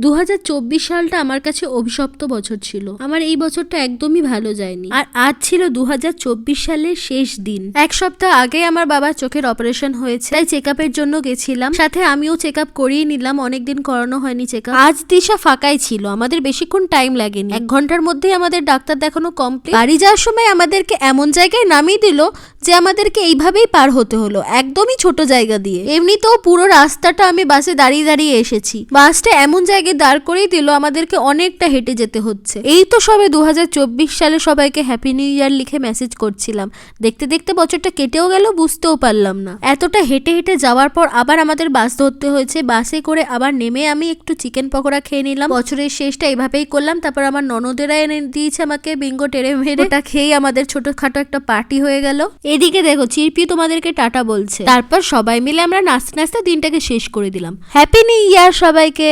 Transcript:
2024 সালটা আমার কাছে অভিশপ্ত বছর ছিল। আমার এই বছরটা একদমই ভালো যায়নি। আর আজ ছিল 2024 সালের শেষ দিন। এক সপ্তাহ আগে আমার বাবার চোখের অপারেশন হয়েছে, তাই চেক আপের জন্য গেছিলাম। সাথে আমিও চেক আপ করিয়ে নিলাম, অনেকদিন করানো হয়নি চেক আপ। আজ দিশা ফাঁকাই ছিল, আমাদের বেশিক্ষণ টাইম লাগেনি, 1 ঘন্টার মধ্যেই আমাদের ডাক্তার দেখানো কমপ্লিট। বাড়ি যাওয়ার সময় আমাদেরকে এমন জায়গায় নামিয়ে দিল যে আমাদেরকে এইভাবেই পার হতে হলো, একদমই ছোট জায়গা দিয়ে। এমনিতেও পুরো রাস্তাটা আমি বাসে দাঁড়িয়ে দাঁড়িয়ে এসেছি, বাসটা এমন জায়গায় দাঁড় করেই দিল আমাদেরকে অনেকটা হেঁটে যেতে হচ্ছে। এই তো সবে 2024 সালে সবাইকে হ্যাপি নিউ ইয়ার লিখে মেসেজ করছিলাম, দেখতে দেখতে বছরটা কেটেও গেল, বুঝতেও পারলাম না। এতটা হেঁটে হেঁটে যাওয়ার পর আবার আমাদের বাস ধরতে হয়েছে। বাসে করে আবার নেমে আমি একটু চিকেন পকোড়া খেয়ে নিলাম। বছরের শেষটা এভাবেই করলাম। তারপর আমার ননদেরা এনে দিয়েছে আমাকে বিঙ্গো টেরে মেরে, ওটা খেয়ে আমাদের ছোটখাটো একটা পার্টি হয়ে গেল। এদিকে দেখো চিরপি তোমাদেরকে টাটা বলছে। তারপর সবাই মিলে আমরা নাচতে নাচতে দিনটাকে শেষ করে দিলাম। হ্যাপি নিউ ইয়ার সবাইকে।